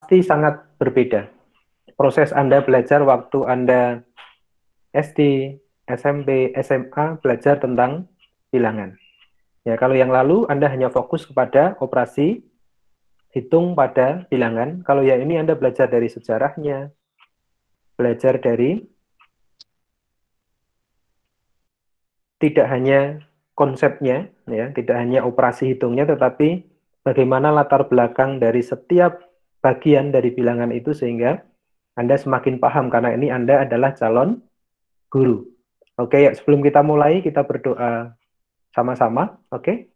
pasti sangat berbeda. Proses Anda belajar waktu Anda SD, SMP, SMA belajar tentang bilangan. Ya, kalau yang lalu Anda hanya fokus kepada operasi hitung pada bilangan. Kalau yang ini Anda belajar dari sejarahnya, belajar dari tidak hanya konsepnya, ya, tidak hanya operasi hitungnya, tetapi bagaimana latar belakang dari setiap bagian dari bilangan itu sehingga Anda semakin paham karena ini Anda adalah calon guru. Oke, ya, sebelum kita mulai kita berdoa sama-sama. Oke,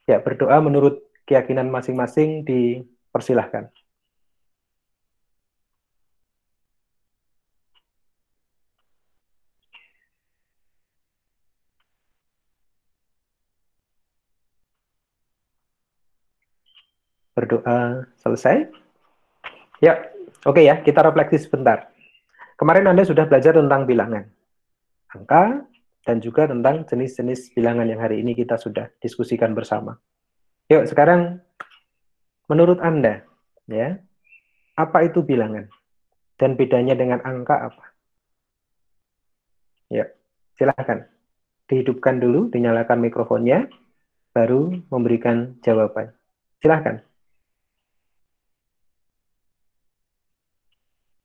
ya, berdoa menurut keyakinan masing-masing dipersilahkan. Berdoa selesai. Ya, oke ya, kita refleksi sebentar. Kemarin Anda sudah belajar tentang bilangan, angka, dan juga tentang jenis-jenis bilangan yang hari ini kita sudah diskusikan bersama. Yuk, sekarang menurut Anda, ya, apa itu bilangan? Dan bedanya dengan angka apa? Ya, silahkan. Dihidupkan dulu, dinyalakan mikrofonnya, baru memberikan jawaban. Silahkan.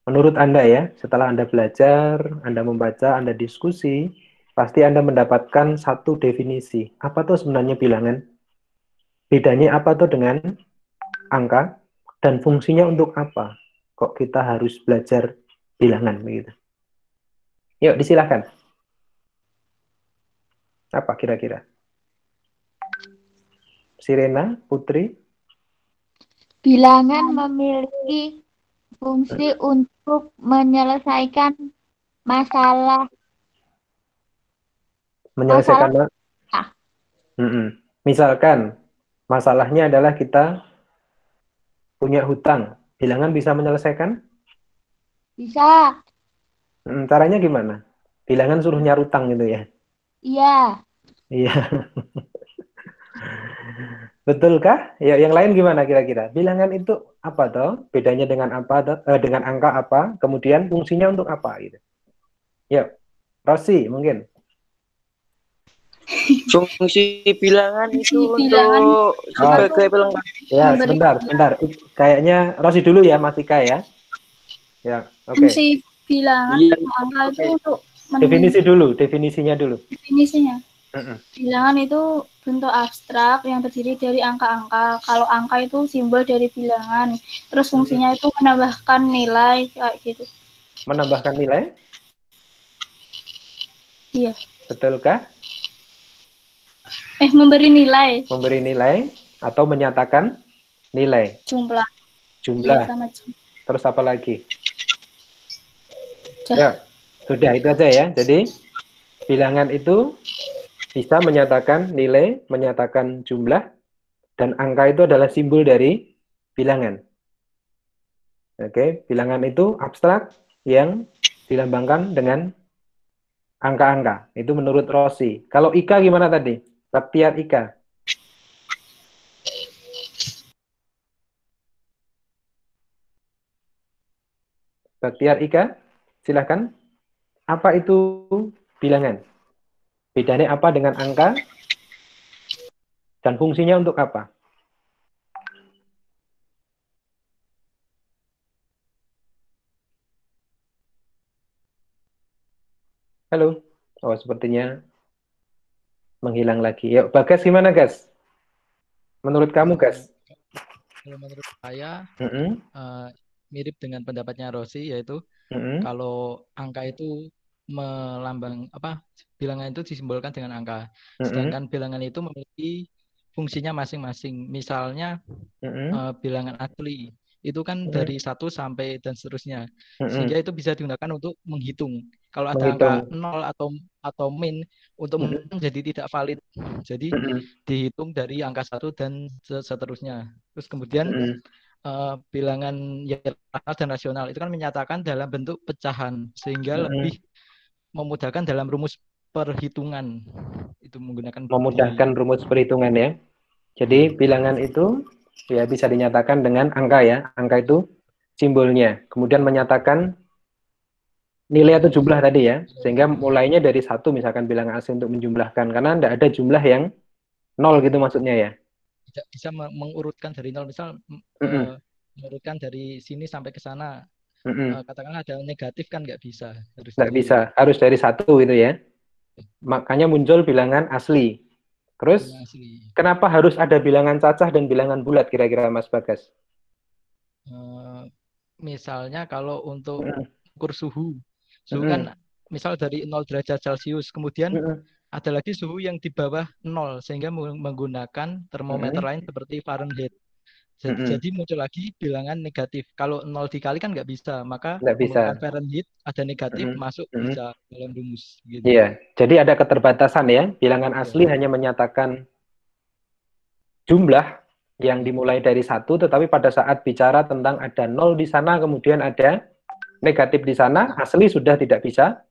Menurut Anda ya, setelah Anda belajar, Anda membaca, Anda diskusi, pasti Anda mendapatkan satu definisi. Apa tuh sebenarnya bilangan? Bedanya apa tuh dengan angka? Dan fungsinya untuk apa? Kok kita harus belajar bilangan begitu? Yuk, disilahkan. Apa kira-kira? Sirena, Putri? Bilangan memiliki fungsi untuk menyelesaikan masalah masalah. Menyelesaikan. Misalkan, masalahnya adalah kita punya hutang. Bilangan bisa menyelesaikan? Bisa, Caranya gimana? Bilangan suruh nyarutang gitu ya? iya. Iya. Betulkah? Ya, yang lain gimana kira-kira? Bilangan itu apa toh? Bedanya dengan apa toh? Dengan angka apa? Kemudian fungsinya untuk apa gitu? Ya, Rosi mungkin. Fungsi bilangan itu Bilangan untuk Oh, sebagai pelengkap. ya, memberi sebentar. Kayaknya Rosi dulu ya, Mas Ika ya. Ya, oke. fungsi bilangan Iya, sama angka itu oke. untuk Definisinya dulu. mendefinisinya. Mm-mm. Bilangan itu bentuk abstrak yang terdiri dari angka-angka. Kalau angka itu simbol dari bilangan. Terus fungsinya itu menambahkan nilai kayak gitu. Menambahkan nilai, Iya. betulkah? Memberi nilai. Memberi nilai atau menyatakan nilai, Jumlah. Iya, jumlah. sama jumlah. Terus apa lagi? Udah. Ya, sudah itu aja ya. Jadi bilangan itu bisa menyatakan nilai, menyatakan jumlah, dan angka itu adalah simbol dari bilangan. Oke, bilangan itu abstrak yang dilambangkan dengan angka-angka. Itu menurut Rossi. Kalau Ika gimana tadi? Baktiar Ika. Baktiar Ika, silahkan. Apa itu bilangan? Bedanya apa dengan angka? Dan fungsinya untuk apa? Halo. Oh, sepertinya menghilang lagi. Yuk, Bagas gimana, Gas? Menurut kamu, Gas? Kalau menurut saya Mm-mm. mirip dengan pendapatnya Rossi, yaitu Mm-mm. kalau angka itu melambang apa bilangan itu disimbolkan dengan angka, Mm-mm. sedangkan bilangan itu memiliki fungsinya masing-masing. Misalnya Mm-mm. bilangan asli itu kan Mm-mm. dari 1 sampai dan seterusnya, Mm-mm. sehingga itu bisa digunakan untuk menghitung. Kalau ada angka Menghitung. 0 atau min, untuk Mm-mm. menghitung jadi tidak valid. Jadi Mm-mm. dihitung dari angka 1 dan seterusnya. Terus kemudian Mm-mm. bilangan yang rasional dan rasional itu kan menyatakan dalam bentuk pecahan, sehingga Mm-mm. lebih memudahkan dalam rumus perhitungan. Itu menggunakan Memudahkan binary. rumus perhitungan ya. Jadi bilangan itu ya bisa dinyatakan dengan angka ya. Angka itu simbolnya, kemudian menyatakan nilai atau jumlah tadi ya, sehingga mulainya dari 1 misalkan bilangan asli untuk menjumlahkan, karena tidak ada jumlah yang 0 gitu maksudnya ya. Tidak bisa mengurutkan dari 0, misal mengurutkan dari sini sampai ke sana. Katakanlah ada negatif kan nggak bisa. Nggak bisa, harus dari 1 gitu ya. Makanya muncul bilangan asli. Terus kenapa harus ada bilangan cacah dan bilangan bulat kira-kira Mas Bagas? Misalnya kalau untuk ukur suhu kan misal dari 0 derajat Celcius, kemudian ada lagi suhu yang di bawah 0, sehingga menggunakan termometer lain seperti Fahrenheit. Jadi muncul lagi bilangan negatif. Kalau 0 dikali kan nggak bisa, maka menggunakan Fahrenheit, ada negatif masuk bisa dalam rumus. Gitu. Iya, jadi ada keterbatasan ya. Bilangan asli hanya menyatakan jumlah yang dimulai dari 1, tetapi pada saat bicara tentang ada 0 di sana, kemudian ada negatif di sana, asli sudah tidak bisa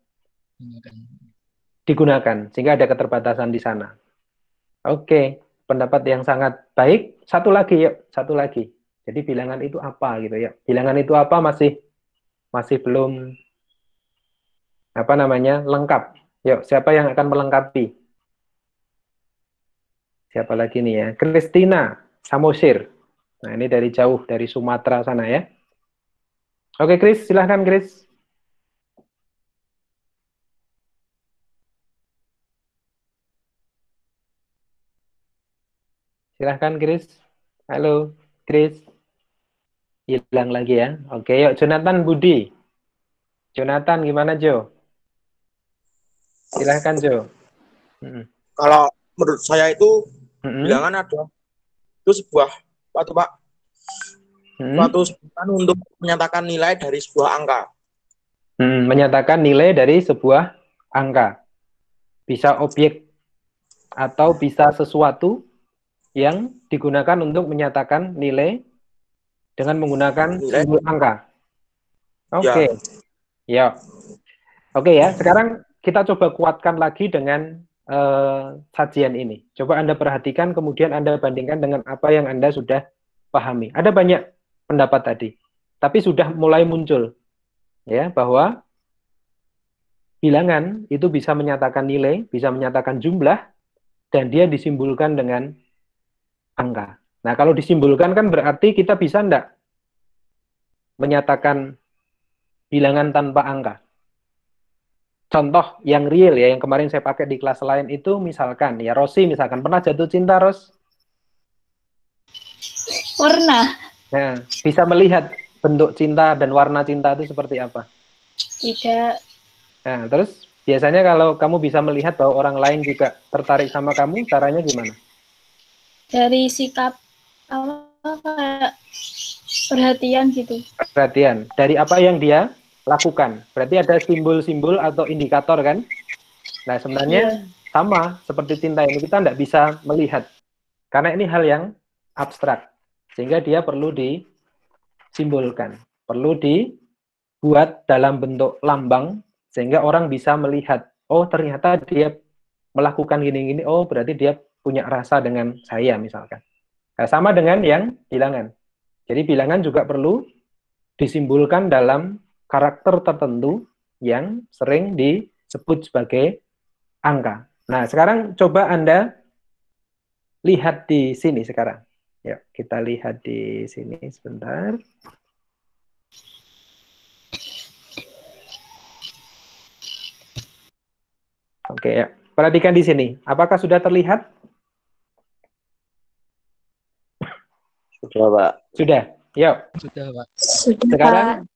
digunakan, sehingga ada keterbatasan di sana. Oke. Pendapat yang sangat baik. Satu lagi yuk, satu lagi. Jadi bilangan itu apa gitu ya? Bilangan itu apa masih belum lengkap. Yuk, siapa yang akan melengkapi? Siapa lagi nih ya? Christina Samosir. Nah, ini dari jauh, dari Sumatera sana ya. Oke, Chris, silahkan Chris. Silahkan, Chris. Halo, Chris. Hilang lagi ya. Oke, yuk Jonathan Budi. Jonathan, gimana Jo? Silahkan Jo. Kalau menurut saya itu bilangan ada itu sebuah suatu sebutan untuk menyatakan nilai dari sebuah angka. Menyatakan nilai dari sebuah angka. Bisa objek atau bisa sesuatu yang digunakan untuk menyatakan nilai dengan menggunakan simbol angka. Oke. Ya. Oke ya, sekarang kita coba kuatkan lagi dengan sajian ini. Coba Anda perhatikan, kemudian Anda bandingkan dengan apa yang Anda sudah pahami. Ada banyak pendapat tadi, tapi sudah mulai muncul ya bahwa bilangan itu bisa menyatakan nilai, bisa menyatakan jumlah, dan dia disimbolkan dengan angka. Nah, kalau disimbolkan kan berarti kita bisa enggak menyatakan bilangan tanpa angka. Contoh yang real ya, yang kemarin saya pakai di kelas lain itu misalkan, ya Rosi misalkan, pernah jatuh cinta, Ros? Pernah. Nah, bisa melihat bentuk cinta dan warna cinta itu seperti apa? Tidak. Nah, terus biasanya kalau kamu bisa melihat bahwa orang lain juga tertarik sama kamu, caranya gimana? Dari sikap kayak perhatian gitu. Perhatian. Dari apa yang dia lakukan. Berarti ada simbol-simbol atau indikator kan? Nah, sebenarnya sama seperti cinta ini, kita tidak bisa melihat. Karena ini hal yang abstrak. Sehingga dia perlu disimbolkan. Perlu dibuat dalam bentuk lambang, sehingga orang bisa melihat, oh ternyata dia melakukan gini-gini, oh berarti dia punya rasa dengan saya misalkan. Nah, sama dengan yang bilangan. Jadi bilangan juga perlu disimbolkan dalam karakter tertentu yang sering disebut sebagai angka. Nah, sekarang coba Anda lihat di sini sekarang. Yuk, kita lihat di sini sebentar. Oke, ya. Perhatikan di sini. Apakah sudah terlihat? Sudah, Pak. Sudah. Yuk. Sudah, Pak. Sekarang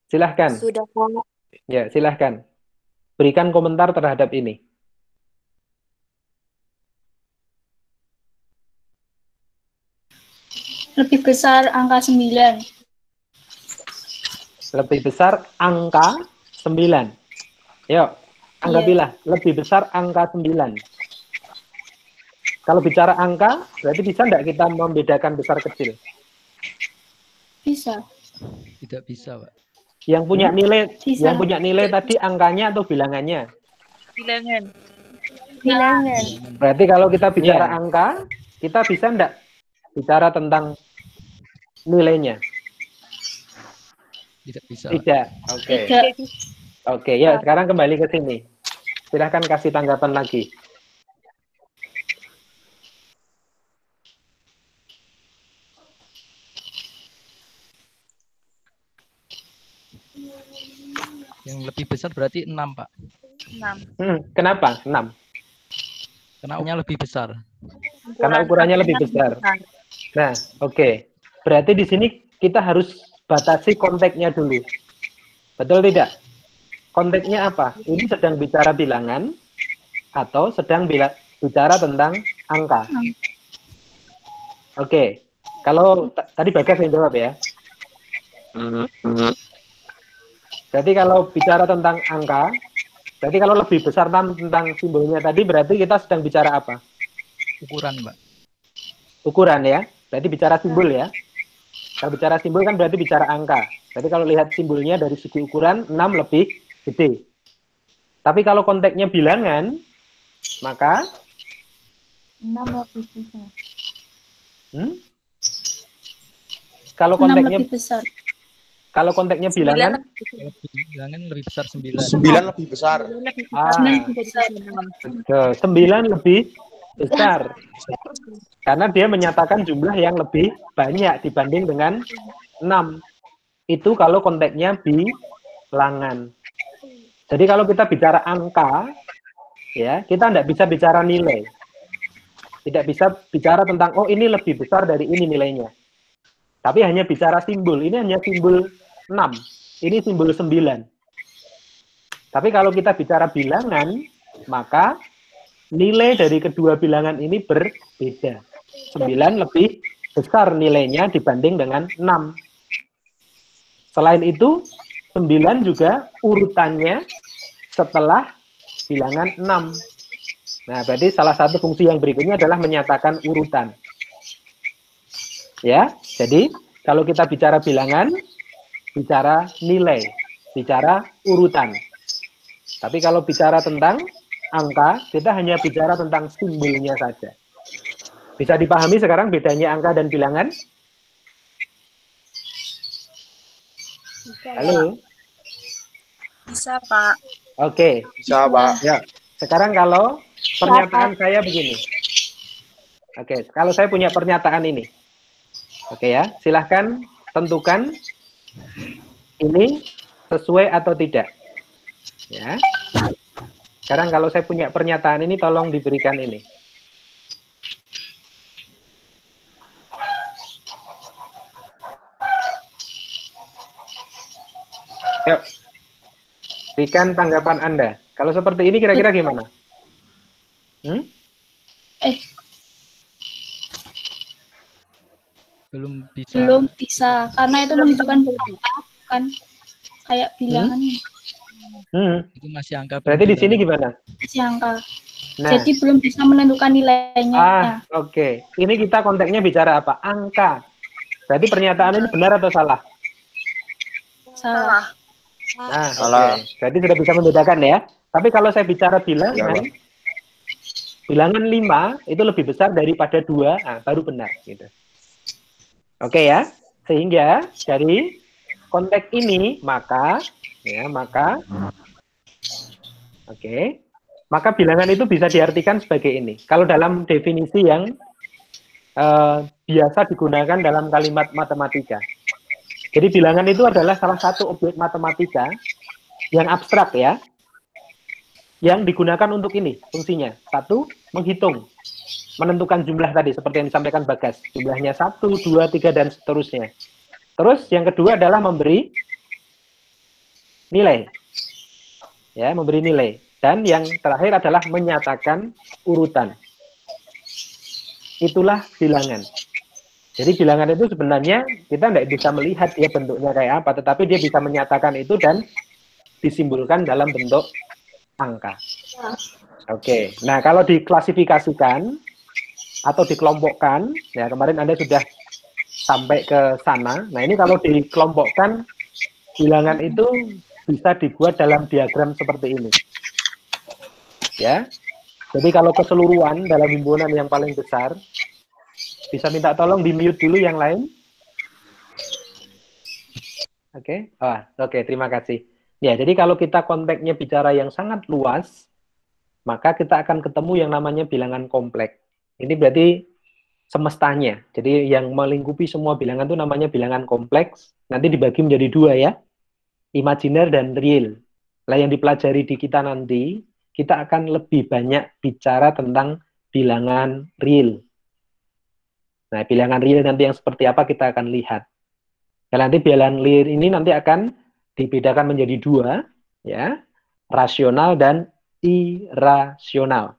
silahkan. Sudah, Pak. Ya, silahkan. Berikan komentar terhadap ini. Lebih besar angka 9. Lebih besar angka 9. Yuk, anggapilah lebih besar angka 9. Kalau bicara angka, berarti bisa enggak kita membedakan besar kecil? Bisa. Tidak bisa, Pak. Yang punya nilai, Bisa. yang punya nilai tadi angkanya atau bilangannya? Bilangan. Berarti kalau kita bicara angka, kita bisa enggak bicara tentang nilainya? Tidak bisa. Tidak. Oke. Tidak. Oke, ya sekarang kembali ke sini. Silahkan kasih tanggapan lagi. Yang lebih besar berarti 6, Pak. 6. Kenapa? 6. Karena ukurannya lebih besar. Karena ukurannya lebih besar. Nah, oke. Berarti di sini kita harus batasi konteksnya dulu. Betul tidak? Konteksnya apa? Ini sedang bicara bilangan atau sedang bicara tentang angka? Oke. Kalau tadi Bagas yang jawab ya. Jadi kalau bicara tentang angka, berarti kalau lebih besar tentang simbolnya tadi, berarti kita sedang bicara apa? Ukuran, Mbak. Ukuran ya. Berarti bicara simbol ya. Kalau bicara simbol kan berarti bicara angka. Jadi kalau lihat simbolnya dari segi ukuran 6 lebih gede. Tapi kalau konteksnya bilangan, maka 6 lebih besar. Kalau 6 konteksnya lebih besar. kalau konteksnya bilangan, Bilangan lebih besar 9. 9 lebih besar. 9 lebih besar. Karena dia menyatakan jumlah yang lebih banyak dibanding dengan 6. Itu kalau konteksnya bilangan. Jadi kalau kita bicara angka, ya kita tidak bisa bicara nilai. Tidak bisa bicara tentang, oh ini lebih besar dari ini nilainya. Tapi hanya bicara simbol. Ini hanya simbol 6. Ini simbol 9. Tapi kalau kita bicara bilangan, maka nilai dari kedua bilangan ini berbeda. 9 lebih besar nilainya dibanding dengan 6. Selain itu, 9 juga urutannya setelah bilangan 6. Nah, berarti salah satu fungsi yang berikutnya adalah menyatakan urutan. Ya, jadi kalau kita bicara bilangan, bicara nilai, bicara urutan. Tapi kalau bicara tentang angka, kita hanya bicara tentang simbolnya saja. Bisa dipahami sekarang bedanya angka dan bilangan? Halo? Bisa, Pak. Oke. Bisa, Pak. Ya. Sekarang kalau pernyataan saya begini. Oke, kalau saya punya pernyataan ini. Oke ya, silahkan tentukan ini sesuai atau tidak. Ya. Sekarang kalau saya punya pernyataan ini, tolong diberikan ini. Yuk, berikan tanggapan Anda. Kalau seperti ini kira-kira gimana? Belum bisa. Belum bisa, karena itu menunjukkan angka, bukan kayak bilangan. Itu masih angka. Berarti di sini gimana? Masih angka. Nah, Jadi belum bisa menentukan nilainya. Oke. Ini kita konteksnya bicara apa? Angka. Berarti pernyataan ini benar atau salah? Salah. Nah, Salah. oke. Berarti sudah bisa membedakan ya. Tapi kalau saya bicara bilangan, bilangan 5 itu lebih besar daripada 2, baru benar. Gitu. Oke ya. Sehingga dari konteks ini, maka bilangan itu bisa diartikan sebagai ini. Kalau dalam definisi yang biasa digunakan dalam kalimat matematika. Jadi bilangan itu adalah salah satu objek matematika yang abstrak ya, yang digunakan untuk ini fungsinya. 1, menghitung, menentukan jumlah tadi seperti yang disampaikan Bagas. Jumlahnya 1, 2, 3 dan seterusnya. Terus yang kedua adalah memberi nilai. Ya, memberi nilai. Dan yang terakhir adalah menyatakan urutan. Itulah bilangan. Jadi bilangan itu sebenarnya kita tidak bisa melihat dia bentuknya kayak apa, tetapi dia bisa menyatakan itu dan disimbolkan dalam bentuk angka. Oke. Nah, kalau diklasifikasikan atau dikelompokkan, ya kemarin Anda sudah sampai ke sana. Nah, ini kalau dikelompokkan, bilangan itu bisa dibuat dalam diagram seperti ini. Ya. Jadi kalau keseluruhan dalam himpunan yang paling besar, bisa minta tolong di mute dulu yang lain. Oke, oke, terima kasih. Ya, jadi kalau kita konteksnya bicara yang sangat luas, maka kita akan ketemu yang namanya bilangan kompleks. Ini berarti semestanya. Jadi yang melingkupi semua bilangan itu namanya bilangan kompleks. Nanti dibagi menjadi dua ya, imajiner dan real. Lah yang dipelajari di kita nanti, kita akan lebih banyak bicara tentang bilangan real. Nah, bilangan real nanti yang seperti apa kita akan lihat. Nah, nanti bilangan real ini nanti akan dibedakan menjadi dua, ya, rasional dan irasional.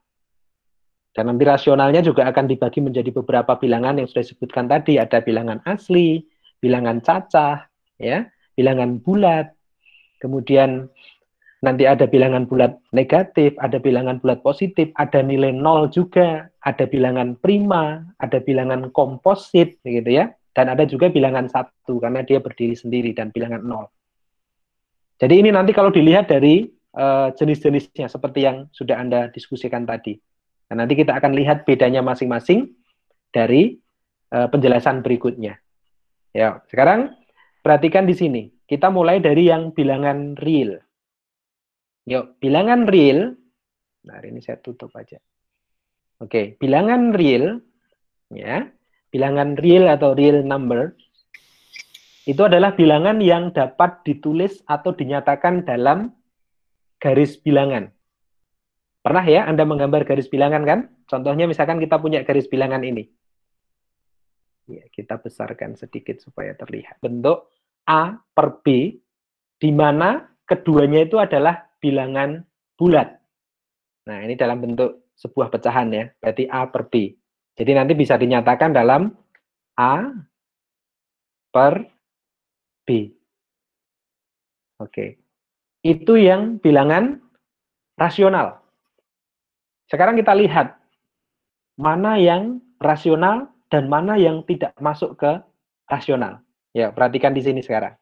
Dan nanti rasionalnya juga akan dibagi menjadi beberapa bilangan yang sudah disebutkan tadi. Ada bilangan asli, bilangan cacah, ya, bilangan bulat, kemudian nanti ada bilangan bulat negatif, ada bilangan bulat positif, ada nilai nol juga, ada bilangan prima, ada bilangan komposit, gitu ya. Dan ada juga bilangan satu, karena dia berdiri sendiri, dan bilangan nol. Jadi ini nanti kalau dilihat dari jenis-jenisnya, seperti yang sudah Anda diskusikan tadi. Nah, nanti kita akan lihat bedanya masing-masing dari penjelasan berikutnya. Ya, sekarang perhatikan di sini. Kita mulai dari yang bilangan real. Yuk, bilangan real. Nah, ini saya tutup aja. Oke, bilangan real, ya, bilangan real atau real number itu adalah bilangan yang dapat ditulis atau dinyatakan dalam garis bilangan. Pernah ya Anda menggambar garis bilangan kan? Contohnya misalkan kita punya garis bilangan ini. Ya, kita besarkan sedikit supaya terlihat. Bentuk A per B, di mana keduanya itu adalah bilangan bulat. Nah, ini dalam bentuk sebuah pecahan ya, berarti A per B. Jadi nanti bisa dinyatakan dalam A per B. Oke. Itu yang bilangan rasional. Sekarang kita lihat mana yang rasional dan mana yang tidak masuk ke rasional. Ya, perhatikan di sini sekarang.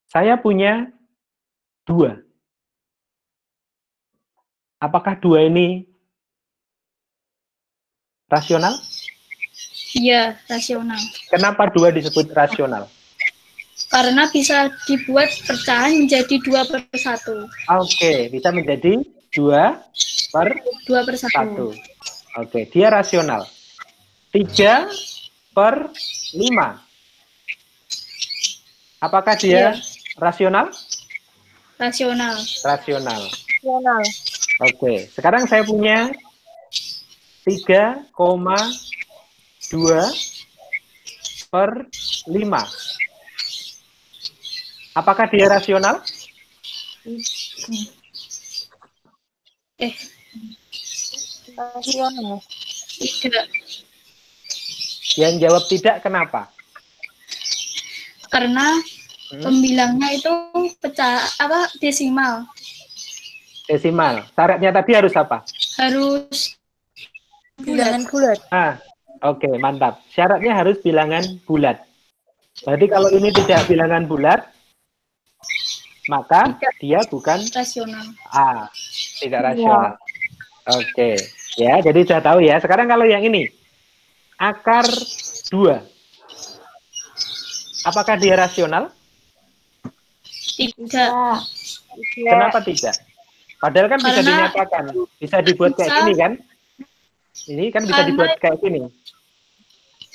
Saya punya 2. Apakah 2 ini rasional? Iya, rasional. Kenapa 2 disebut rasional? Karena bisa dibuat pecahan menjadi 2/1. Oke, bisa menjadi 2/1. Oke, dia rasional. 3/5. Apakah dia rasional? Rasional. Rasional. Rasional. Oke, sekarang saya punya 3,2/5. Apakah dia rasional? Rasional. Tidak. Yang jawab tidak, kenapa? Karena pembilangnya itu desimal. Desimal. Syaratnya tadi harus apa? Harus Bilangan bulat. Oke, mantap. Syaratnya harus bilangan bulat. Berarti kalau ini tidak bilangan bulat, maka dia bukan rasional. Tidak rasional. Oke. Ya, jadi sudah tahu ya. Sekarang kalau yang ini, akar 2. Apakah dia rasional? Tidak. Kenapa tidak? Padahal kan bisa dinyatakan, bisa dibuat kayak gini kan? Ini kan bisa dibuat kayak gini.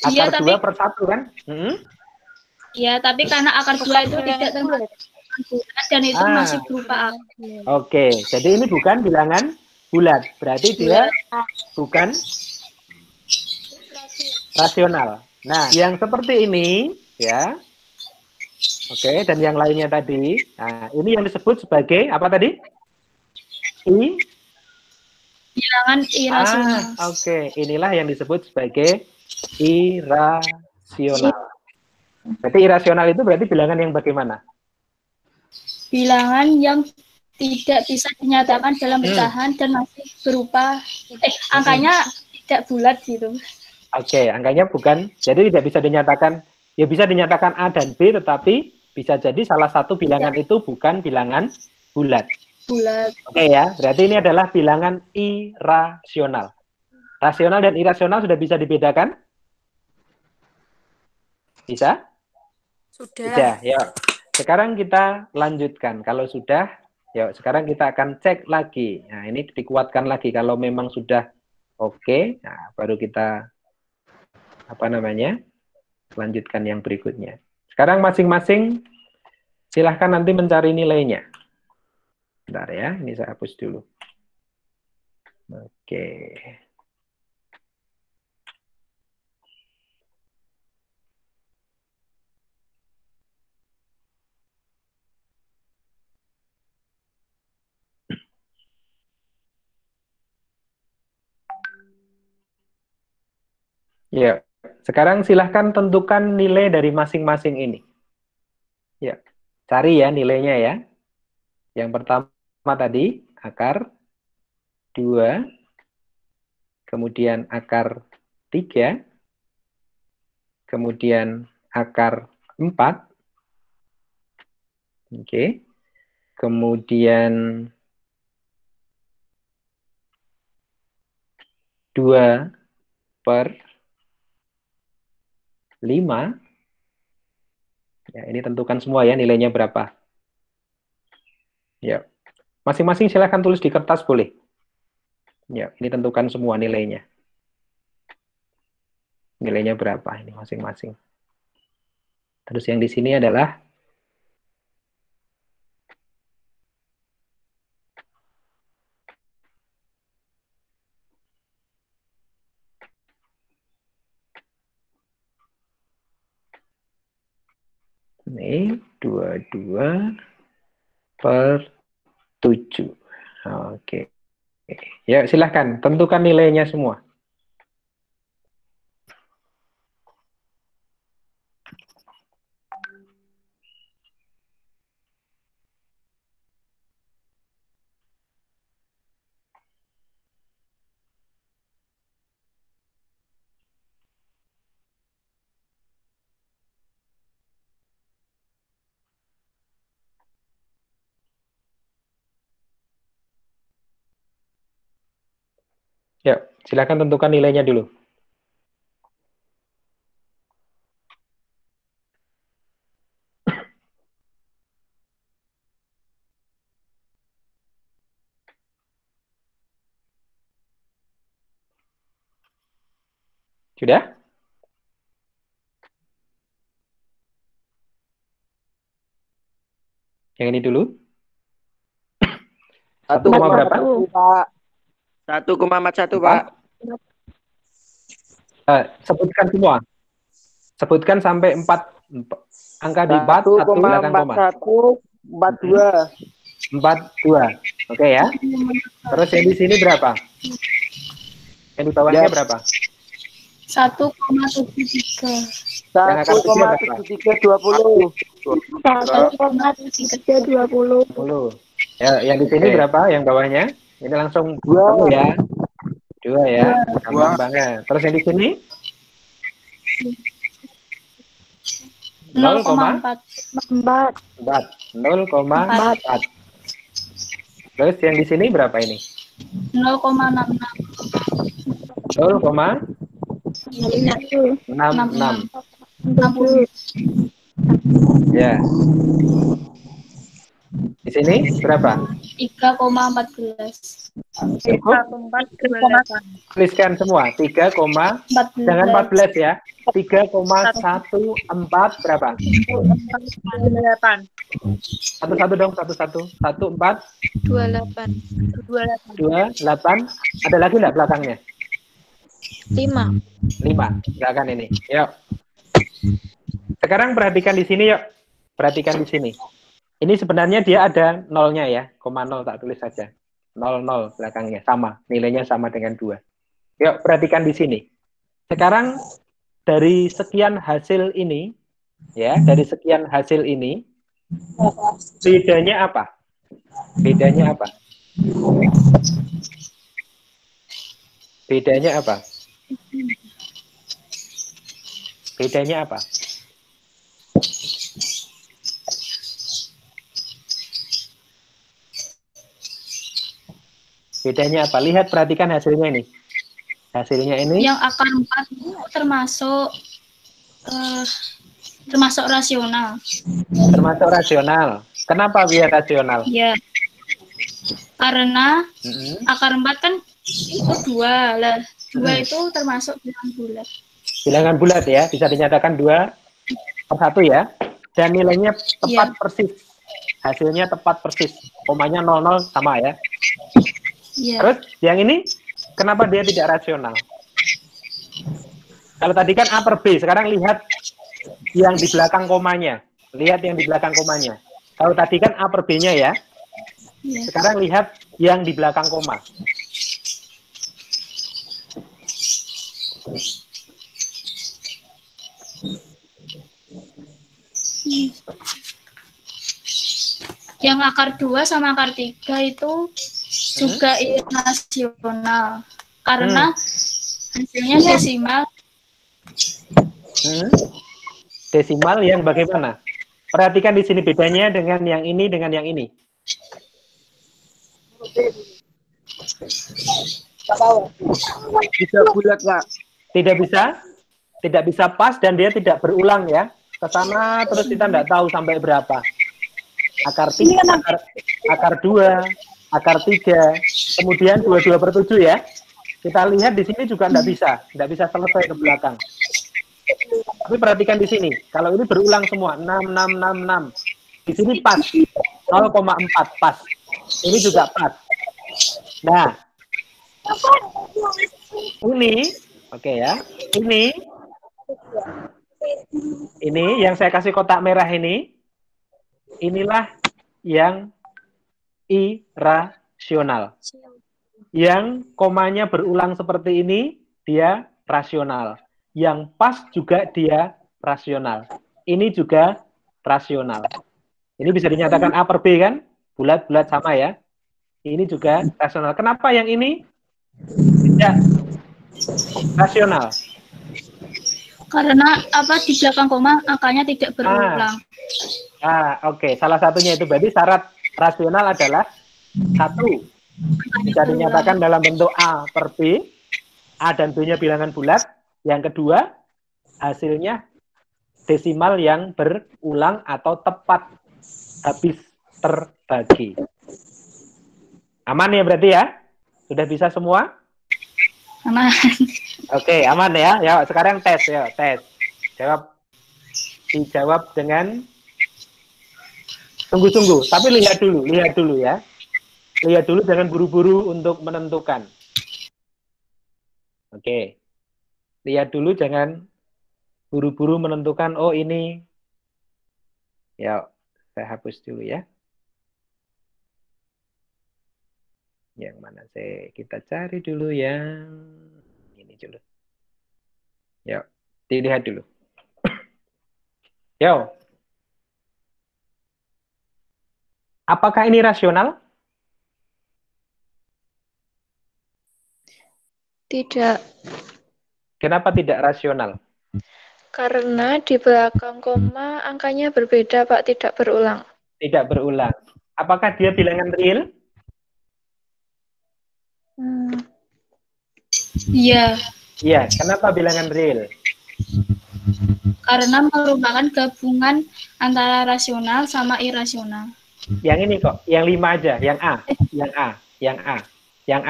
Akar 2/1 kan? Iya, tapi karena akar 2 itu tidak termasuk bulat dan itu masih berupa akar. Oke, jadi ini bukan bilangan bulat. Berarti dia bukan rasional. Nah, yang seperti ini, ya. Oke, dan yang lainnya tadi. Nah, ini yang disebut sebagai apa tadi? Bilangan irasional. Oke, inilah yang disebut sebagai irasional. Berarti irasional itu berarti bilangan yang bagaimana? Bilangan yang tidak bisa dinyatakan dalam pecahan dan masih berupa angkanya tidak bulat gitu. Oke, angkanya bukan, jadi tidak bisa dinyatakan, ya bisa dinyatakan A dan B, tetapi bisa jadi salah satu bilangan itu bukan bilangan bulat. Oke ya, berarti ini adalah bilangan irasional. Rasional dan irasional sudah bisa dibedakan? Bisa? Sudah, yuk. Sekarang kita lanjutkan. Kalau sudah, yuk sekarang kita akan cek lagi. Nah, ini dikuatkan lagi. Kalau memang sudah oke, nah baru kita lanjutkan yang berikutnya. Sekarang masing-masing silahkan nanti mencari nilainya. Bentar ya, ini saya hapus dulu. Oke. Ya, sekarang silahkan tentukan nilai dari masing-masing ini. Ya, cari ya nilainya ya. Yang pertama tadi, akar 2, kemudian akar 3, kemudian akar 4, oke, kemudian 2/5, ya ini tentukan semua ya nilainya berapa. Ya, masing-masing silahkan tulis di kertas boleh. Ya, ini tentukan semua nilainya. Nilainya berapa ini masing-masing. Terus yang di sini adalah ini 22/7. Oke. Ya, silahkan tentukan nilainya semua. Ya, silakan tentukan nilainya dulu. Sudah? Yang ini dulu. 1, berapa? 1,41 Pak. Sebutkan semua. Sebutkan sampai 4 angka di 4, 1 belakang koma. 1,41, 42. 42. Oke ya. Terus yang di sini berapa? Yang di bawahnya berapa? 1,73. 1,7320. 1,7320. Ya, yang di sini berapa? Yang bawahnya? Ini langsung 2 ya. 2 ya. Gampang banget. Terus yang di sini? 0,4. 0,4. Terus yang di sini berapa ini? 0,66. 0,66. Ya. Di sini berapa? 3,14. Tuliskan semua. 3, jangan 14 ya. 3,14 berapa? 1 dong, 1. 14 28. Ada lagi nggak belakangnya? 5. 5. Silakan ini. Yuk. Sekarang perhatikan di sini yuk. Perhatikan di sini. Ini sebenarnya dia ada nolnya ya. 0 tak tulis saja. 00 belakangnya sama. Nilainya sama dengan 2. Yuk, perhatikan di sini. Sekarang dari sekian hasil ini ya, dari sekian hasil ini bedanya apa? Bedanya apa? Bedanya apa? Bedanya apa? Bedanya apa? Lihat, perhatikan hasilnya ini. Hasilnya ini. Yang akar 4 termasuk termasuk rasional. Termasuk rasional. Kenapa dia rasional? Ya. Karena akar 4 kan itu 2 lah. 2 itu termasuk bilangan bulat. Bilangan bulat ya, bisa dinyatakan 2/1 ya. Dan nilainya tepat persis. Hasilnya tepat persis. Komanya 00 sama ya. Terus yang ini kenapa dia tidak rasional? Kalau tadi kan A per B, sekarang lihat yang di belakang komanya. Lihat yang di belakang komanya. Kalau tadi kan A per B-nya ya. Sekarang lihat yang di belakang koma. Yang akar 2 sama akar 3 itu juga irasional. Karena hasilnya desimal. Desimal yang bagaimana? Perhatikan di sini bedanya dengan yang ini dengan yang ini. Bisa bulat, Pak. Tidak bisa pas dan dia tidak berulang ya. Ke sana terus kita tidak tahu sampai berapa. Akar 3, akar 2, akar 3, kemudian 22/7 ya. Kita lihat di sini juga tidak bisa selesai ke belakang. Tapi perhatikan di sini, kalau ini berulang semua 6, 6, 6, 6. Di sini pas 0,4 pas. Ini juga pas. Nah, ini oke ya. Ini yang saya kasih kotak merah ini. Inilah yang irasional. Yang komanya berulang seperti ini, dia rasional. Yang pas juga dia rasional. Ini juga rasional. Ini bisa dinyatakan A per B kan? Bulat-bulat sama ya. Ini juga rasional. Kenapa yang ini tidak rasional? Karena di belakang koma angkanya tidak berulang. Oke. Salah satunya itu berarti syarat rasional adalah 1. Bisa dinyatakan dalam bentuk A per B. A dan B-nya bilangan bulat. Yang kedua, hasilnya desimal yang berulang atau tepat habis terbagi. Aman ya berarti ya? Sudah bisa semua? Aman. Oke, aman ya. Ya, sekarang tes ya, tes. Dijawab dengan sungguh-sungguh. Tapi lihat dulu ya. Lihat dulu, jangan buru-buru untuk menentukan. Oke. Lihat dulu, jangan buru-buru menentukan, oh ini. Ya, saya hapus dulu ya. Yang mana kita cari dulu yang ini dulu. Ya, dilihat dulu. Yo. Apakah ini rasional? Tidak. Kenapa tidak rasional? Karena di belakang koma angkanya berbeda, Pak, tidak berulang. Tidak berulang. Apakah dia bilangan real? Iya. Iya, kenapa bilangan real? Karena merupakan gabungan antara rasional sama irasional. Yang ini kok, yang 5 aja, yang A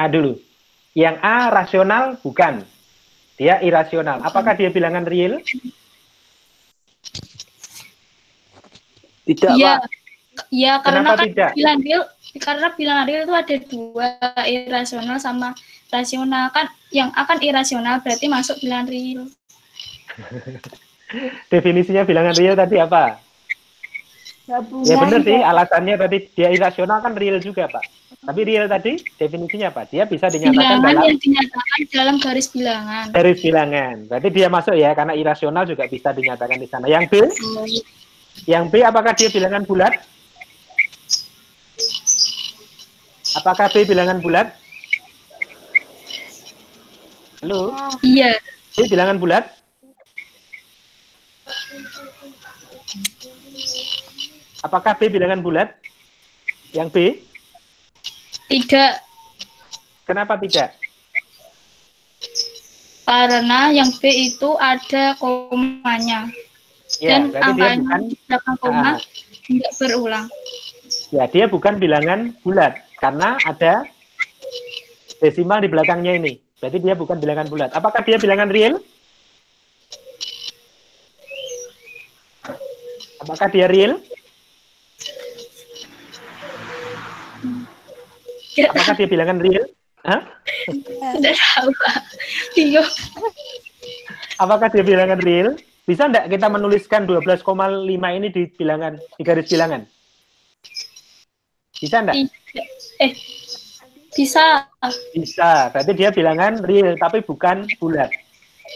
dulu. Yang A rasional bukan, dia irasional. Apakah dia bilangan real? Tidak, Iya. Pak. Iya, karena Kenapa kan tidak? bilangan real itu ada 2, irasional sama rasional. Kan yang akan irasional berarti masuk bilangan real. Definisinya bilangan real tadi apa? Gabungan. Ya benar sih, alasannya tadi dia irasional kan real juga, Pak. Tapi real tadi definisinya apa? Dia bisa dinyatakan Bilangan dalam yang dinyatakan dalam garis bilangan. garis bilangan. Berarti dia masuk ya, karena irasional juga bisa dinyatakan di sana. Yang B? Yang B apakah dia bilangan bulat? Apakah B bilangan bulat? Halo? Iya. B bilangan bulat? Apakah B bilangan bulat? Yang B? Tidak. Kenapa tidak? Karena yang B itu ada komanya. Ya, Dan berarti dia angkanya bukan di belakang koma tidak berulang. ya, dia bukan bilangan bulat karena ada desimal di belakangnya ini. Berarti dia bukan bilangan bulat. Apakah dia bilangan real? Apakah dia real? Apakah dia bilangan real? Hah? Tidak tahu, Pak. Bingung. Apakah dia bilangan real? Bisa enggak kita menuliskan 12,5 ini di bilangan, di garis bilangan? Bisa enggak? Bisa. Bisa. Berarti dia bilangan real, tapi bukan bulat.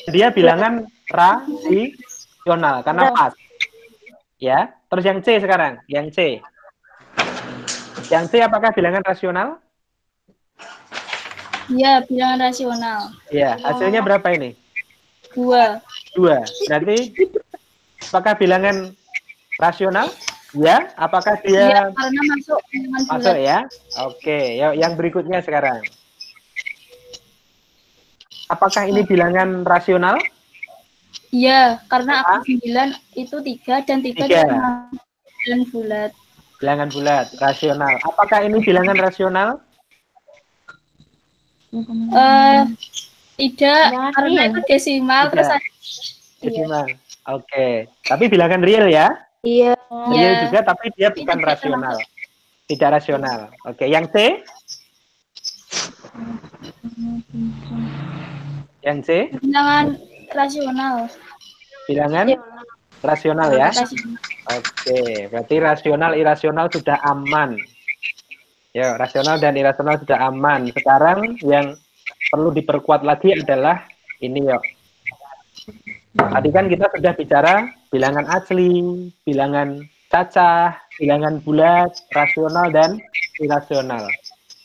Dia bilangan rasional, karena pas. Ya. Terus yang C sekarang. Yang C. Yang C apakah bilangan rasional? Iya, bilangan rasional. Iya. Hasilnya berapa ini? 2. 2. Berarti apakah bilangan rasional? Ya. Apakah dia Iya, karena masuk bilangan bulat. masuk ya? Oke. Yang berikutnya sekarang. Apakah ini bilangan rasional? Iya, karena akar 9 itu 3 dan 3 Tiga. bilangan bulat. Bilangan bulat, rasional. Apakah ini bilangan rasional? Tidak, karena itu desimal. Tidak. Terus ada Desimal. Oke. Tapi bilangan real ya? Iya. Real Iya. juga, tapi dia bukan Tidak rasional. Tidak rasional. Oke. Yang C? Yang C? bilangan rasional. Bilangan rasional ya? Rasional. Oke. Berarti rasional, irasional sudah aman. Ya, rasional dan irasional sudah aman. Sekarang yang perlu diperkuat lagi adalah ini yuk. Tadi kan kita sudah bicara bilangan asli, bilangan cacah, bilangan bulat, rasional dan irasional.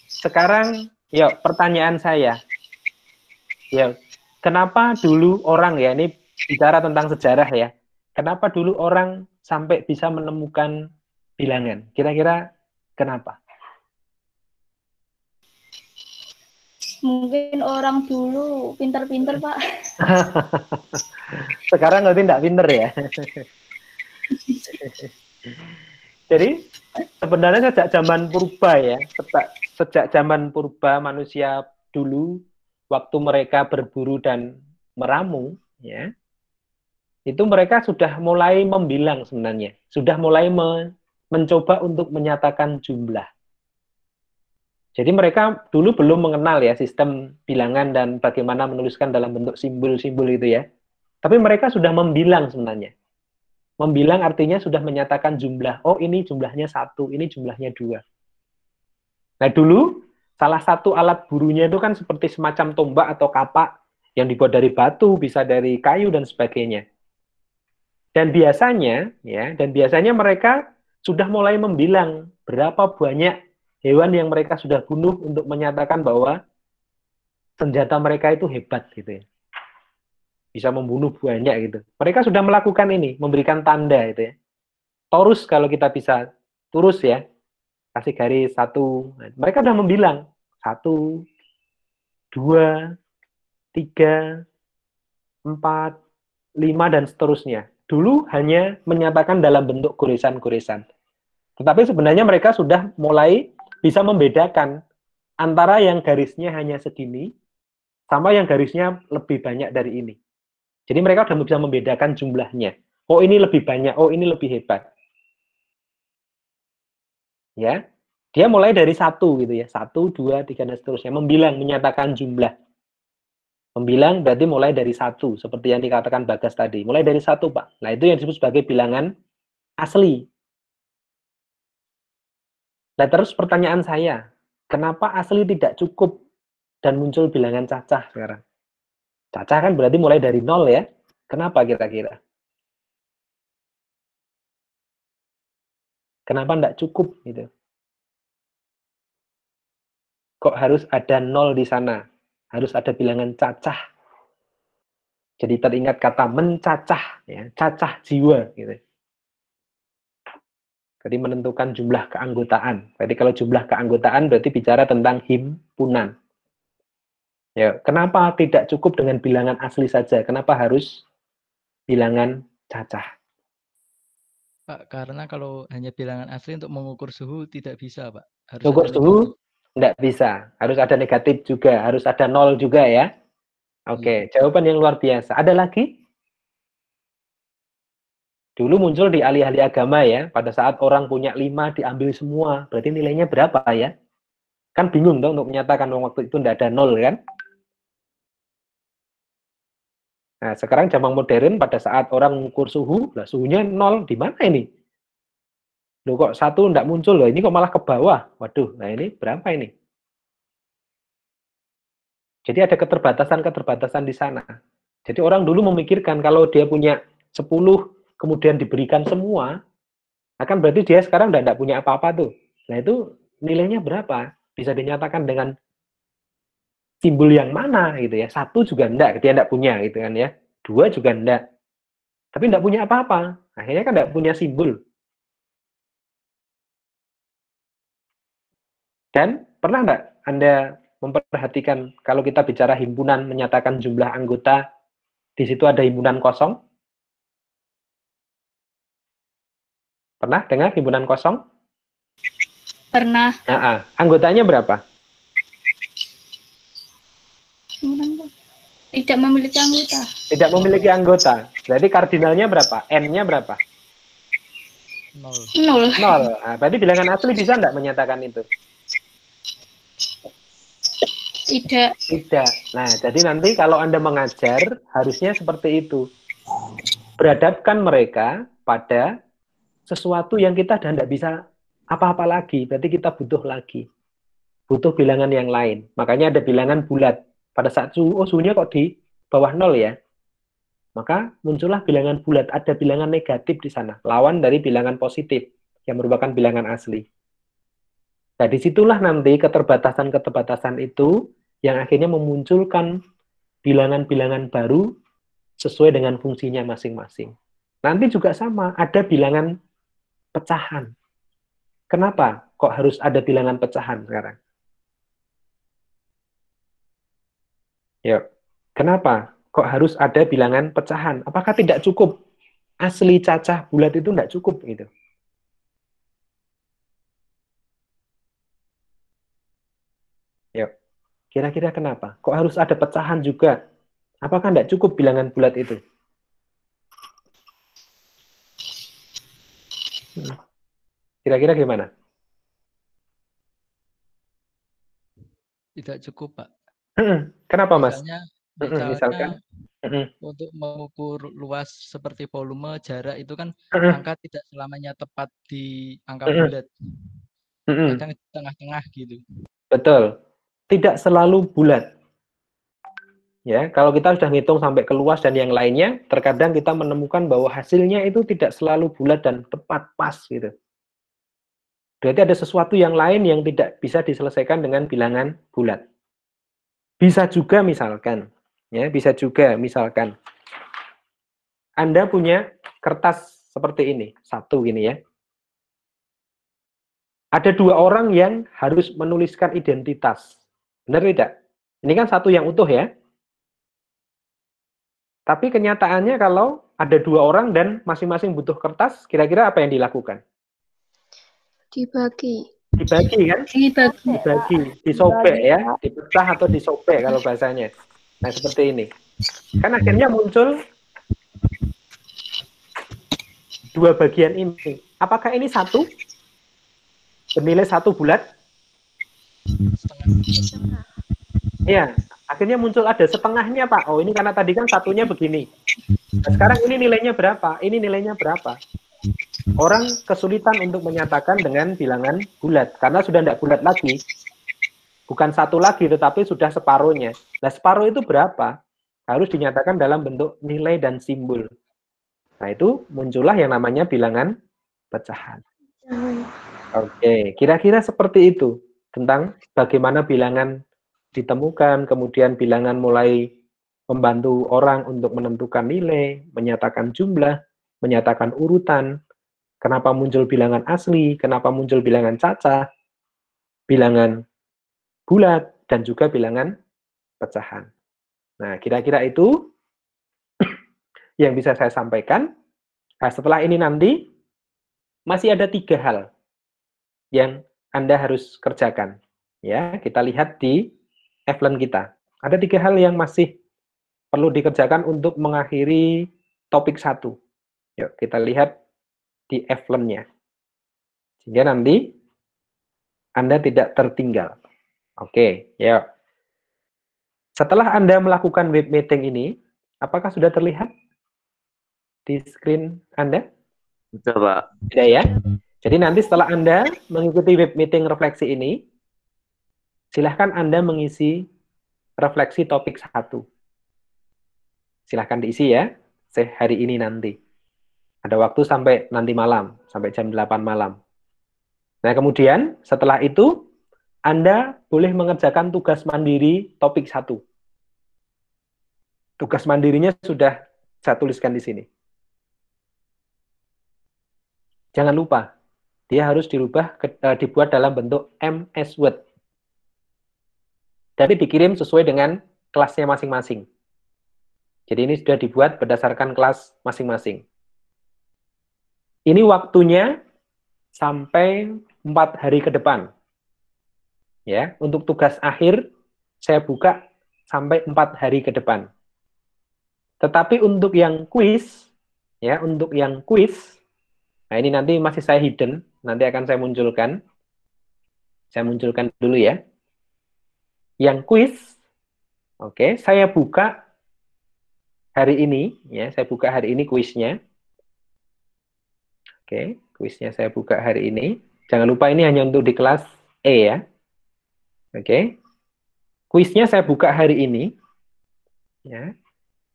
Sekarang yuk pertanyaan saya. Yuk, kenapa dulu orang ya, ini bicara tentang sejarah ya. Kenapa dulu orang sampai bisa menemukan bilangan? Kira-kira kenapa? Mungkin orang dulu pinter-pinter, Pak. Sekarang berarti tidak pinter ya. Jadi sebenarnya sejak zaman purba ya, sejak zaman purba manusia dulu, waktu mereka berburu dan meramu, ya, itu mereka sudah mulai membilang sebenarnya, sudah mulai mencoba untuk menyatakan jumlah. Jadi mereka dulu belum mengenal ya sistem bilangan dan bagaimana menuliskan dalam bentuk simbol-simbol itu ya. Tapi mereka sudah membilang sebenarnya. Membilang artinya sudah menyatakan jumlah. Oh ini jumlahnya 1, ini jumlahnya 2. Nah dulu salah satu alat burunya itu kan seperti semacam tombak atau kapak yang dibuat dari batu, bisa dari kayu dan sebagainya. Dan biasanya mereka sudah mulai membilang berapa banyak hewan yang mereka sudah bunuh untuk menyatakan bahwa senjata mereka itu hebat gitu ya. Bisa membunuh banyak gitu. Mereka sudah melakukan ini, memberikan tanda itu ya. Torus kalau kita bisa turus ya. Kasih garis 1. Mereka sudah membilang 1, 2, 3, 4, 5 dan seterusnya. Dulu hanya menyatakan dalam bentuk goresan-goresan. Tetapi sebenarnya mereka sudah mulai bisa membedakan antara yang garisnya hanya segini sama yang garisnya lebih banyak dari ini. Jadi mereka sudah bisa membedakan jumlahnya. Oh ini lebih banyak, oh ini lebih hebat. Ya, dia mulai dari 1 gitu ya, 1, 2, 3 dan seterusnya. Membilang, menyatakan jumlah. Membilang berarti mulai dari 1, seperti yang dikatakan Bagas tadi. Mulai dari 1 Pak. Nah itu yang disebut sebagai bilangan asli. Nah terus pertanyaan saya, kenapa asli tidak cukup dan muncul bilangan cacah sekarang? Cacah kan berarti mulai dari 0 ya. Kenapa kira-kira? Kenapa tidak cukup gitu? Kok harus ada 0 di sana? Harus ada bilangan cacah. Jadi teringat kata mencacah, ya, cacah jiwa gitu. Jadi menentukan jumlah keanggotaan. Jadi kalau jumlah keanggotaan berarti bicara tentang himpunan. Ya, kenapa tidak cukup dengan bilangan asli saja? Kenapa harus bilangan cacah? Pak, karena kalau hanya bilangan asli untuk mengukur suhu tidak bisa, Pak. Harus Ukur ada suhu negatif. nggak bisa, harus ada negatif juga, harus ada nol juga ya. Oke, jawaban yang luar biasa. Ada lagi? Dulu muncul di ahli-ahli agama ya, pada saat orang punya 5 diambil semua, berarti nilainya berapa ya? Kan bingung dong untuk menyatakan waktu itu tidak ada nol kan? Nah, sekarang zaman modern pada saat orang mengukur suhu, lah suhunya nol, di mana ini? Loh kok satu tidak muncul loh, ini kok malah ke bawah? Waduh, nah ini berapa ini? Jadi ada keterbatasan-keterbatasan di sana. Jadi orang dulu memikirkan kalau dia punya 10, kemudian diberikan semua, akan berarti dia sekarang tidak punya apa-apa tuh. Nah itu nilainya berapa? Bisa dinyatakan dengan simbol yang mana gitu ya. 1 juga enggak, dia enggak punya gitu kan ya. 2 juga enggak. Tapi enggak punya apa-apa. Akhirnya kan enggak punya simbol. Dan pernah enggak Anda memperhatikan kalau kita bicara himpunan menyatakan jumlah anggota, di situ ada himpunan kosong? Pernah dengar himpunan kosong? Pernah. Anggotanya berapa? Tidak memiliki anggota. Tidak memiliki anggota. Berarti kardinalnya berapa? N-nya berapa? 0. Nah, berarti bilangan asli bisa enggak menyatakan itu? Tidak. Tidak. Nah, jadi nanti kalau Anda mengajar, harusnya seperti itu. Berhadapkan mereka pada sesuatu yang kita sudah tidak bisa apa-apa lagi. Berarti kita butuh lagi. Butuh bilangan yang lain. Makanya ada bilangan bulat. Pada saat suhunya kok di bawah 0 ya. Maka muncullah bilangan bulat. Ada bilangan negatif di sana. Lawan dari bilangan positif. Yang merupakan bilangan asli. Nah, disitulah nanti keterbatasan-keterbatasan itu yang akhirnya memunculkan bilangan-bilangan baru sesuai dengan fungsinya masing-masing. Nanti juga sama, ada bilangan pecahan. Kenapa kok harus ada bilangan pecahan sekarang? Yuk, kenapa kok harus ada bilangan pecahan? Apakah tidak cukup asli cacah bulat itu tidak cukup gitu? Yuk, kira-kira kenapa? Kok harus ada pecahan juga? Apakah tidak cukup bilangan bulat itu? Kira-kira gimana? Tidak cukup, Pak. Kenapa, Mas? Misalnya untuk mengukur luas seperti volume, jarak itu kan angka tidak selamanya tepat di angka bulat. Kadang di tengah-tengah gitu. Betul. Tidak selalu bulat. Ya, kalau kita sudah ngitung sampai ke luas dan yang lainnya, terkadang kita menemukan bahwa hasilnya itu tidak selalu bulat dan tepat pas gitu. Berarti ada sesuatu yang lain yang tidak bisa diselesaikan dengan bilangan bulat. Bisa juga misalkan, ya, bisa juga misalkan Anda punya kertas seperti ini, satu gini ya. Ada 2 orang yang harus menuliskan identitas. Benar tidak? Ini kan satu yang utuh ya. Tapi kenyataannya kalau ada 2 orang dan masing-masing butuh kertas, kira-kira apa yang dilakukan? Dibagi. Dibagi kan? Dibagi. Disobek ya. Dipecah atau disobek kalau bahasanya. Nah, seperti ini. Kan akhirnya muncul 2 bagian ini. Apakah ini satu? Bernilai 1 bulat? Setengah. Iya. Akhirnya muncul ada setengahnya, Pak. Oh, ini karena tadi kan satunya begini. Nah, sekarang ini nilainya berapa? Ini nilainya berapa? Orang kesulitan untuk menyatakan dengan bilangan bulat. Karena sudah tidak bulat lagi. Bukan satu lagi, tetapi sudah separuhnya. Nah, separuh itu berapa? Harus dinyatakan dalam bentuk nilai dan simbol. Nah, itu muncullah yang namanya bilangan pecahan. Oke, kira-kira seperti itu. Tentang bagaimana bilangan ditemukan, kemudian bilangan mulai membantu orang untuk menentukan nilai, menyatakan jumlah, menyatakan urutan, kenapa muncul bilangan asli, kenapa muncul bilangan cacah, bilangan bulat, dan juga bilangan pecahan. Nah, kira-kira itu yang bisa saya sampaikan. Nah, setelah ini nanti, masih ada 3 hal yang Anda harus kerjakan. Ya, kita lihat di F-Learn kita. Ada 3 hal yang masih perlu dikerjakan untuk mengakhiri topik 1. Yuk, kita lihat di F-Learn-nya. Sehingga nanti Anda tidak tertinggal. Oke, yuk. Setelah Anda melakukan web meeting ini, apakah sudah terlihat di screen Anda? Sudah, Pak. Sudah ya? Jadi nanti setelah Anda mengikuti web meeting refleksi ini, silahkan Anda mengisi refleksi topik 1. Silahkan diisi ya, hari ini nanti. Ada waktu sampai nanti malam, sampai jam 8 malam. Nah, kemudian setelah itu, Anda boleh mengerjakan tugas mandiri topik 1. Tugas mandirinya sudah saya tuliskan di sini. Jangan lupa, dia harus dibuat dalam bentuk MS Word. Tapi dikirim sesuai dengan kelasnya masing-masing. Jadi ini sudah dibuat berdasarkan kelas masing-masing. Ini waktunya sampai 4 hari ke depan. Ya, untuk tugas akhir saya buka sampai 4 hari ke depan. Tetapi untuk yang quiz, ya, nah ini nanti masih saya hidden, nanti akan saya munculkan. Saya munculkan dulu ya. Yang quiz, oke, saya buka hari ini, ya, saya buka hari ini kuisnya. Oke, kuisnya saya buka hari ini. Jangan lupa ini hanya untuk di kelas E ya. Oke. Kuisnya saya buka hari ini. Ya.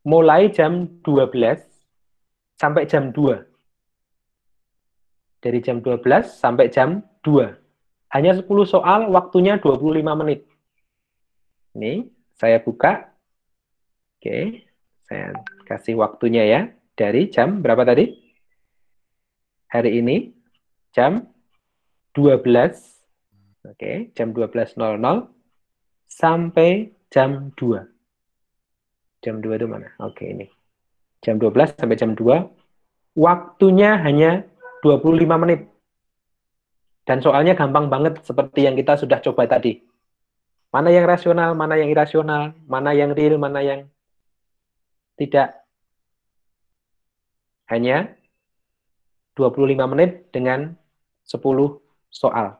Mulai jam 12 sampai jam 2. Dari jam 12 sampai jam 2. Hanya 10 soal, waktunya 25 menit. Ini saya buka. Oke, saya kasih waktunya ya. Dari jam berapa tadi? Hari ini jam 12, oke, jam 12.00 sampai jam 2. Jam 2 itu mana? Oke, ini. Jam 12 sampai jam 2. Waktunya hanya 25 menit. Dan soalnya gampang banget seperti yang kita sudah coba tadi. Mana yang rasional, mana yang irasional, mana yang real, mana yang tidak. Hanya 25 menit dengan 10 soal.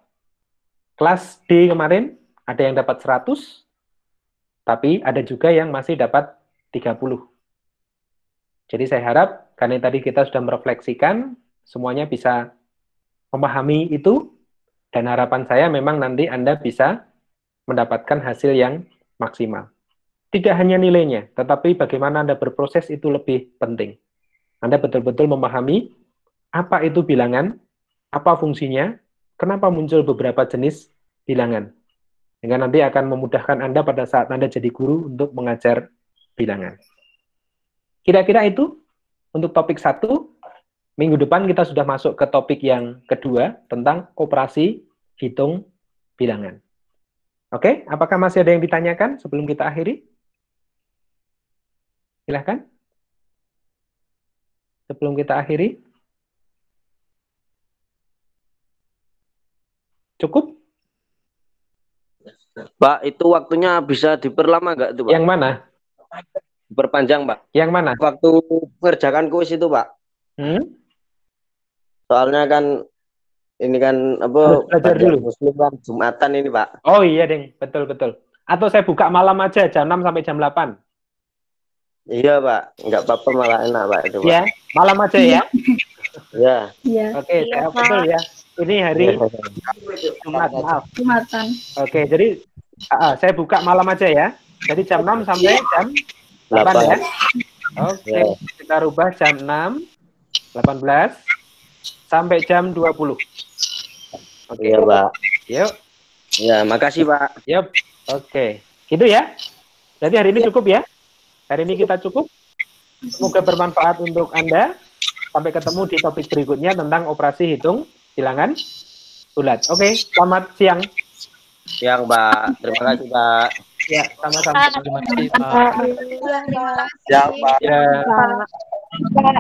Kelas D kemarin ada yang dapat 100, tapi ada juga yang masih dapat 30. Jadi saya harap, karena tadi kita sudah merefleksikan, semuanya bisa memahami itu, dan harapan saya memang nanti Anda bisa mendapatkan hasil yang maksimal. Tidak hanya nilainya, tetapi bagaimana Anda berproses itu lebih penting. Anda betul-betul memahami apa itu bilangan, apa fungsinya, kenapa muncul beberapa jenis bilangan. Sehingga nanti akan memudahkan Anda pada saat Anda jadi guru untuk mengajar bilangan. Kira-kira itu untuk topik 1. Minggu depan kita sudah masuk ke topik yang kedua tentang operasi hitung bilangan. Oke, apakah masih ada yang ditanyakan sebelum kita akhiri? Silahkan. Sebelum kita akhiri. Cukup? Pak, itu waktunya bisa diperlama nggak itu, Pak? Yang mana? Diperpanjang, Pak. Yang mana? Waktu mengerjakan kuis itu, Pak. Soalnya kan ini kan apa? Belajar dulu. Muslim kan Jumatan ini, Pak. Oh iya, Deng. Betul-betul. Atau saya buka malam aja, jam 6 sampai jam 8. Iya, Pak. Nggak apa-apa, malah enak, Pak. Itu, Pak. Ya, malam aja ya. Iya. Iya. Oke, saya betul ya. Ini hari Jumat, maaf. Jumatan. Oke, jadi saya buka malam aja ya. Jadi jam 6 sampai jam 8 ya. Oke, kita rubah jam 6, 18, sampai jam 20. Oke. Iya, Pak. Yuk. Ya, makasih, Pak. Yuk. Oke. Gitu ya. Jadi hari ini cukup ya. Hari ini kita cukup. Semoga bermanfaat untuk Anda. Sampai ketemu di topik berikutnya tentang operasi hitung bilangan bulat. Oke, selamat siang. Siang, Pak. Terima kasih, Pak. Ya, sama-sama. Terima kasih, Pak. Siang, Pak. Ya. Pak.